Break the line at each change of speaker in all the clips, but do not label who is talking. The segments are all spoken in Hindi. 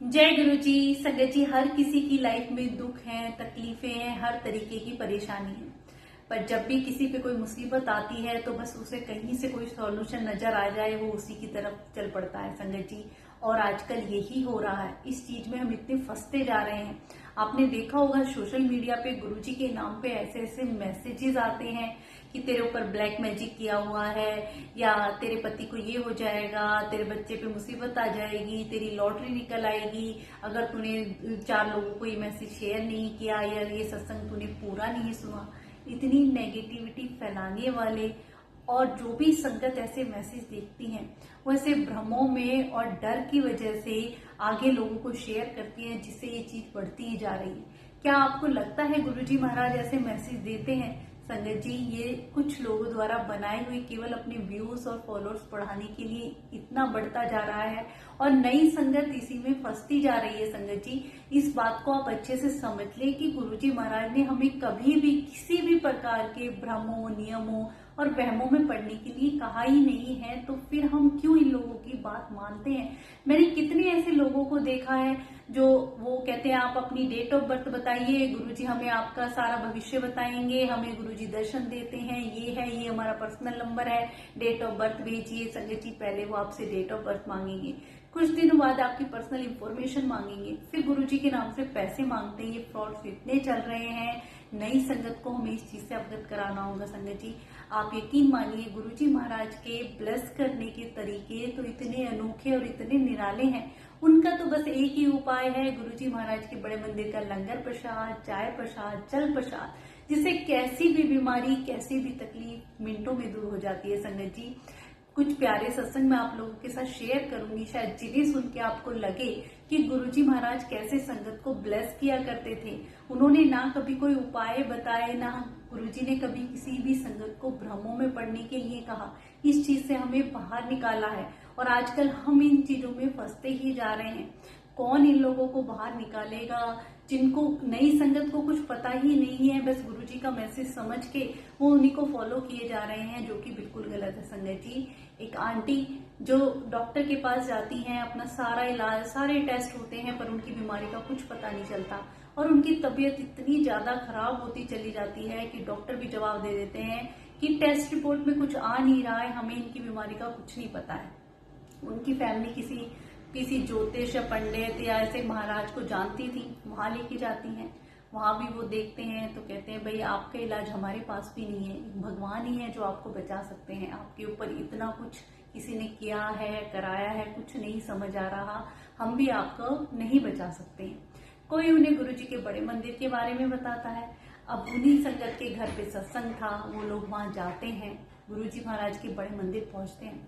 जय गुरु जी। संगत जी, हर किसी की लाइफ में दुख है, तकलीफें हैं, हर तरीके की परेशानी है। पर जब भी किसी पे कोई मुसीबत आती है तो बस उसे कहीं से कोई सॉल्यूशन नजर आ जाए, वो उसी की तरफ चल पड़ता है संगत जी। और आजकल यही हो रहा है। इस चीज में हम इतने फंसते जा रहे हैं। आपने देखा होगा सोशल मीडिया पे गुरुजी के नाम पे ऐसे ऐसे मैसेजेस आते हैं कि तेरे ऊपर ब्लैक मैजिक किया हुआ है, या तेरे पति को ये हो जाएगा, तेरे बच्चे पे मुसीबत आ जाएगी, तेरी लॉटरी निकल आएगी अगर तूने 4 लोगों को ये मैसेज शेयर नहीं किया या ये सत्संग तूने पूरा नहीं सुना। इतनी नेगेटिविटी फैलाने वाले और जो भी संगत ऐसे मैसेज देखती हैं वो ऐसे भ्रमों में और डर की वजह से आगे लोगों को शेयर करती हैं, जिससे ये चीज बढ़ती ही जा रही है। क्या आपको लगता है गुरुजी महाराज ऐसे मैसेज देते हैं? संगत जी, ये कुछ लोगों द्वारा बनाए हुए केवल अपने व्यूज और फॉलोअर्स बढ़ाने के लिए इतना बढ़ता जा रहा है और नई संगत इसी में फंसती जा रही है। संगत जी, इस बात को आप अच्छे से समझ लें कि गुरुजी महाराज ने हमें कभी भी किसी भी प्रकार के भ्रमों, नियमों और वहमों में पड़ने के लिए कहा ही नहीं है, तो फिर हम क्यों इन लोगों की बात मानते हैं? मैंने कितने ऐसे लोगों को देखा है जो वो कहते हैं आप अपनी डेट ऑफ बर्थ बताइए, गुरुजी हमें आपका सारा भविष्य बताएंगे, हमें गुरुजी दर्शन देते हैं, ये है, ये हमारा पर्सनल नंबर है, डेट ऑफ बर्थ भेजिए। संगत जी, पहले वो आपसे डेट ऑफ बर्थ मांगेंगे, कुछ दिनों बाद आपकी पर्सनल इंफॉर्मेशन मांगेंगे, फिर गुरुजी के नाम से पैसे मांगते हैं। ये फ्रॉड्स इतने चल रहे हैं, नई संगत को हमें इस चीज से अवगत कराना होगा। संगत जी, आप यकीन मानिए गुरुजी महाराज के ब्लेस करने के तरीके तो इतने अनोखे और इतने निराले हैं। उनका तो बस एक ही उपाय है, गुरुजी महाराज के बड़े मंदिर का लंगर प्रसाद, चाय प्रसाद, जल प्रसाद, जिससे कैसी भी बीमारी, कैसी भी तकलीफ मिनटों में दूर हो जाती है। संगत जी, कुछ प्यारे सत्संग मैं आप लोगों के साथ शेयर करूंगी, शायद जिन्हें सुन के आपको लगे कि गुरुजी महाराज कैसे संगत को ब्लेस किया करते थे। उन्होंने ना कभी कोई उपाय बताए, ना गुरुजी ने कभी किसी भी संगत को भ्रमों में पड़ने के लिए कहा। इस चीज से हमें बाहर निकाला है और आजकल हम इन चीजों में फंसते ही जा रहे हैं। कौन इन लोगों को बाहर निकालेगा जिनको नई संगत को कुछ पता ही नहीं है, बस गुरुजी का मैसेज समझ के वो उन्हीं को फॉलो किए जा रहे हैं, जो कि बिल्कुल गलत है। संगत जी, एक आंटी जो डॉक्टर के पास जाती हैं, अपना सारा इलाज, सारे टेस्ट होते हैं, पर उनकी बीमारी का कुछ पता नहीं चलता और उनकी तबीयत इतनी ज्यादा खराब होती चली जाती है कि डॉक्टर भी जवाब दे देते हैं कि टेस्ट रिपोर्ट में कुछ आ नहीं रहा है, हमें इनकी बीमारी का कुछ नहीं पता है। उनकी फैमिली किसी ज्योतिष या पंडित या ऐसे महाराज को जानती थी, वहां लेके जाती हैं, वहां भी वो देखते हैं तो कहते हैं भाई आपका इलाज हमारे पास भी नहीं है, भगवान ही है जो आपको बचा सकते हैं, आपके ऊपर इतना कुछ किसी ने किया है, कराया है, कुछ नहीं समझ आ रहा, हम भी आपको नहीं बचा सकते हैं। कोई उन्हें गुरुजी के बड़े मंदिर के बारे में बताता है। अब उन्हीं संगत के घर पे सत्संग था, वो लोग वहां जाते हैं, गुरुजी महाराज के बड़े मंदिर पहुंचते हैं।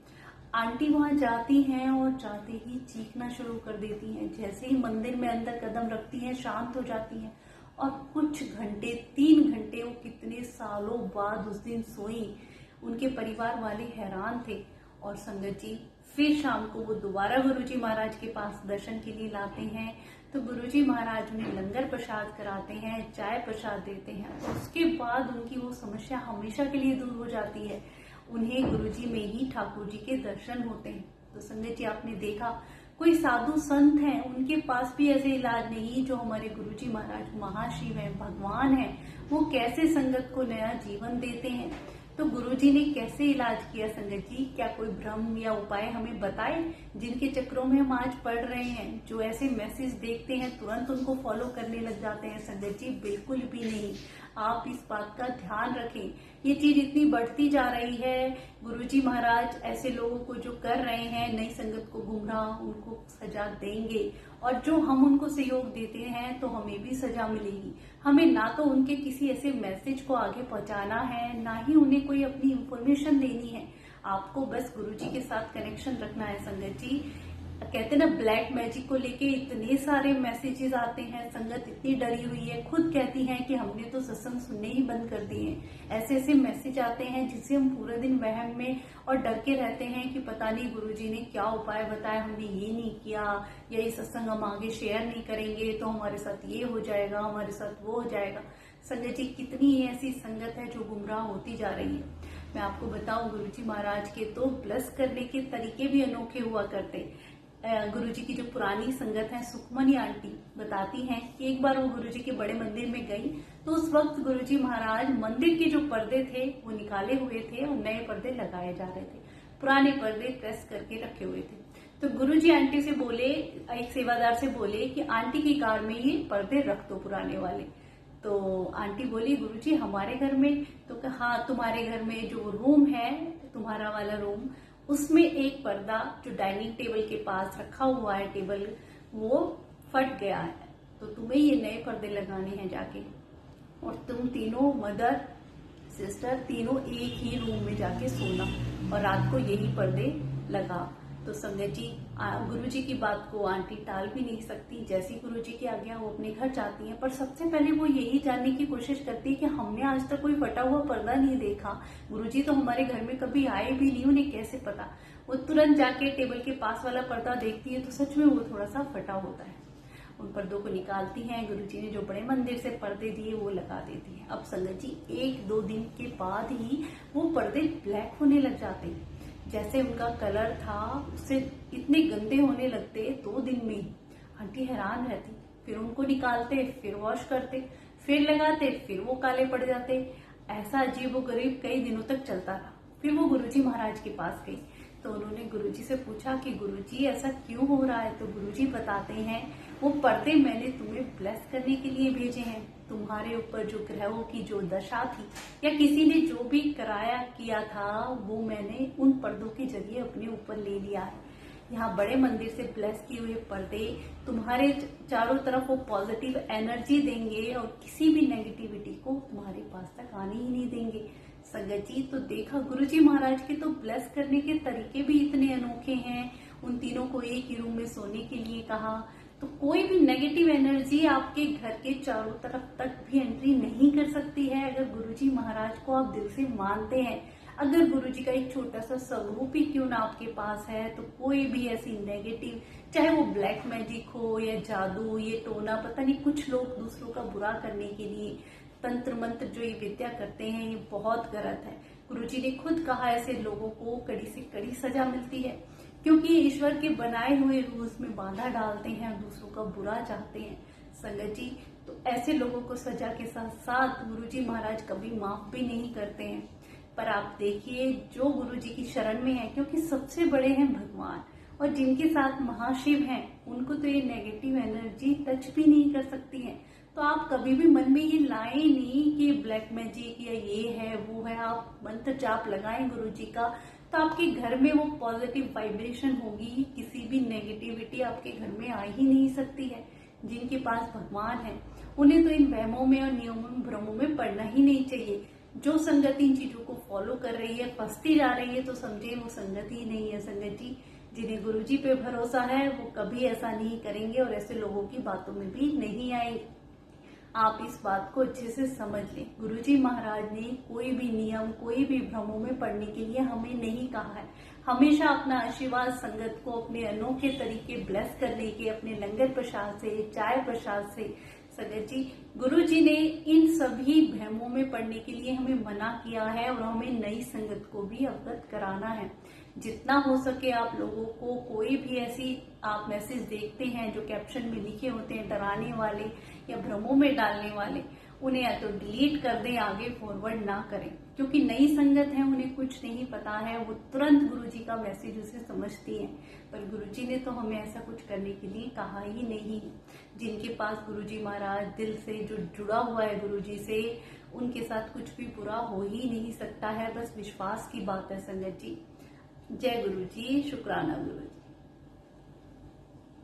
आंटी वहां जाती हैं और जाते ही चीखना शुरू कर देती हैं। जैसे ही मंदिर में अंदर कदम रखती हैं, शांत हो जाती हैं और कुछ घंटे, 3 घंटे, वो कितने सालों बाद उस दिन सोई। उनके परिवार वाले हैरान थे। और संगत जी, फिर शाम को वो दोबारा गुरुजी महाराज के पास दर्शन के लिए लाते हैं, तो गुरुजी महाराज उन्हें लंगर प्रसाद कराते हैं, चाय प्रसाद देते हैं। उसके बाद उनकी वो समस्या हमेशा के लिए दूर हो जाती है। उन्हें गुरुजी में ही ठाकुर जी के दर्शन होते हैं। तो संगत जी, आपने देखा कोई साधु संत हैं, उनके पास भी ऐसे इलाज नहीं जो हमारे गुरुजी महाराज महाशिव हैं, भगवान हैं, वो कैसे संगत को नया जीवन देते हैं। तो गुरुजी ने कैसे इलाज किया? संगत जी, क्या कोई भ्रम या उपाय हमें बताए जिनके चक्रों में हम आज पड़ रहे हैं? जो ऐसे मैसेज देखते हैं तुरंत उनको फॉलो करने लग जाते हैं। संगत जी, बिल्कुल भी नहीं। आप इस बात का ध्यान रखें, ये चीज इतनी बढ़ती जा रही है। गुरुजी महाराज ऐसे लोगों को जो कर रहे हैं, नई संगत को गुमराह, उनको सजा देंगे और जो हम उनको सहयोग देते हैं तो हमें भी सजा मिलेगी। हमें ना तो उनके किसी ऐसे मैसेज को आगे पहुंचाना है, ना ही उन्हें कोई अपनी इंफॉर्मेशन देनी है। आपको बस गुरुजी के साथ कनेक्शन रखना है। संगत जी, कहते ना ब्लैक मैजिक को लेके इतने सारे मैसेजेस आते हैं, संगत इतनी डरी हुई है, खुद कहती हैं कि हमने तो सत्संग सुनने ही बंद कर दिए हैं। ऐसे ऐसे मैसेज आते हैं जिससे हम पूरे दिन वहम में और डर के रहते हैं कि पता नहीं गुरुजी ने क्या उपाय बताया, हमने ये नहीं किया, या ये सत्संग हम आगे शेयर नहीं करेंगे तो हमारे साथ ये हो जाएगा, हमारे साथ वो हो जाएगा। संगत जी, कितनी ऐसी संगत है जो गुमराह होती जा रही है। मैं आपको बताऊं, गुरुजी महाराज के तो ब्लेस करने के तरीके भी अनोखे हुआ करते। गुरुजी की जो पुरानी संगत है सुखमनी आंटी बताती हैं कि एक बार वो गुरुजी के बड़े मंदिर में गई तो उस वक्त गुरुजी महाराज मंदिर के जो पर्दे थे वो निकाले हुए थे और नए पर्दे लगाए जा रहे थे। पुराने पर्दे प्रेस करके रखे हुए थे। तो गुरुजी आंटी से बोले, एक सेवादार से बोले कि आंटी की कार में ये पर्दे रख दो पुराने वाले। तो आंटी बोली गुरुजी हमारे घर में? तो कहा हाँ, तुम्हारे घर में जो रूम है, तुम्हारा वाला रूम, उसमें एक पर्दा जो डाइनिंग टेबल के पास रखा हुआ है टेबल, वो फट गया है, तो तुम्हें ये नए पर्दे लगाने हैं जाके, और तुम तीनों मदर सिस्टर तीनों एक ही रूम में जाके सोना और रात को यही पर्दे लगा। तो संगत जी, गुरुजी की बात को आंटी टाल भी नहीं सकती। जैसी गुरुजी की आज्ञा वो अपने घर जाती हैं, पर सबसे पहले वो यही जानने की कोशिश करती है कि हमने आज तक कोई फटा हुआ पर्दा नहीं देखा, गुरुजी तो हमारे घर में कभी आए भी नहीं, उन्हें कैसे पता। वो तुरंत जाके टेबल के पास वाला पर्दा देखती है तो सच में वो थोड़ा सा फटा होता है। उन पर्दों को निकालती हैं, गुरुजी ने जो बड़े मंदिर से पर्दे दिए वो लगा देती है। अब संगत जी, 1-2 दिन के बाद ही वो पर्दे ब्लैक होने लग जाते हैं। जैसे उनका कलर था उससे इतने गंदे होने लगते 2 दिन में। आंटी हैरान रहती, फिर उनको निकालते, फिर वॉश करते, फिर लगाते, फिर वो काले पड़ जाते। ऐसा अजीबोगरीब कई दिनों तक चलता रहा। फिर वो गुरुजी महाराज के पास गई तो उन्होंने गुरुजी से पूछा कि गुरुजी ऐसा क्यों हो रहा है? तो गुरुजी बताते हैं वो पर्दे मैंने तुम्हें ब्लेस करने के लिए भेजे हैं। तुम्हारे ऊपर जो ग्रहों की जो दशा थी या किसी ने जो भी किया था वो मैंने उन पर्दों के जरिए अपने ऊपर ले लिया है। यहाँ बड़े मंदिर से ब्लेस किए हुए पर्दे तुम्हारे चारों तरफ वो पॉजिटिव एनर्जी देंगे और किसी भी नेगेटिविटी को तुम्हारे पास तक आने ही नहीं देंगे। संगत जी, तो देखा गुरुजी महाराज के तो ब्लेस करने के तरीके भी इतने अनोखे हैं। उन तीनों को एक ही रूम में सोने के लिए कहा तो कोई भी नेगेटिव एनर्जी आपके घर के चारों तरफ तक भी एंट्री नहीं कर सकती है। अगर गुरुजी महाराज को आप दिल से मानते हैं, अगर गुरुजी का एक छोटा सा स्वरूप ही क्यों ना आपके पास है, तो कोई भी ऐसी नेगेटिव, चाहे वो ब्लैक मैजिक हो या जादू, ये टोना, पता नहीं कुछ लोग दूसरों का बुरा करने के लिए तंत्र मंत्र जो ये विद्या करते हैं, ये बहुत गलत है। गुरुजी ने खुद कहा ऐसे लोगों को कड़ी से कड़ी सजा मिलती है, क्योंकि ईश्वर के बनाए हुए रूल्स में बाधा डालते हैं और दूसरों का बुरा चाहते हैं। संगत जी, तो ऐसे लोगों को सजा के साथ साथ गुरुजी महाराज कभी माफ भी नहीं करते हैं। पर आप देखिए, जो गुरुजी की शरण में है, क्योंकि सबसे बड़े हैं भगवान और जिनके साथ महाशिव हैं, उनको तो ये नेगेटिव एनर्जी टच भी नहीं कर सकती है। तो आप कभी भी मन में ये लाए नहीं कि ब्लैक मैजिक या ये है वो है। आप मंत्र जाप लगाएं गुरुजी का, तो आपके घर में वो पॉजिटिव वाइब्रेशन होगी, किसी भी नेगेटिविटी आपके घर में आ ही नहीं सकती है। जिनके पास भगवान है उन्हें तो इन वहमों में और नियमों भ्रमों में पड़ना ही नहीं चाहिए। जो संगति इन चीजों को फॉलो कर रही है, फंसती जा रही है, तो समझे वो संगति ही नहीं है। संगत जी, जिन्हें गुरुजी पे भरोसा है वो कभी ऐसा नहीं करेंगे और ऐसे लोगों की बातों में भी नहीं आएंगे। आप इस बात को अच्छे से समझ लें। गुरुजी महाराज ने कोई भी नियम, कोई भी भ्रमों में पड़ने के लिए हमें नहीं कहा है। हमेशा अपना आशीर्वाद संगत को अपने अनोखे तरीके ब्लेस करने के, अपने लंगर प्रसाद से, चाय प्रसाद से। संगत जी, गुरुजी ने इन सभी भ्रमों में पड़ने के लिए हमें मना किया है और हमें नई संगत को भी अवगत कराना है। जितना हो सके आप लोगों को, कोई भी ऐसी आप मैसेज देखते हैं जो कैप्शन में लिखे होते हैं डराने वाले या भ्रमों में डालने वाले, उन्हें या तो डिलीट कर दें, आगे फॉरवर्ड ना करें। क्योंकि नई संगत है, उन्हें कुछ नहीं पता है, वो तुरंत गुरुजी का मैसेज उसे समझती है। पर गुरुजी ने तो हमें ऐसा कुछ करने के लिए कहा ही नहीं। जिनके पास गुरुजी महाराज दिल से जो जुड़ा हुआ है गुरुजी से, उनके साथ कुछ भी बुरा हो ही नहीं सकता है। बस विश्वास की बात है संगत जी। जय गुरुजी, शुक्राना गुरुजी।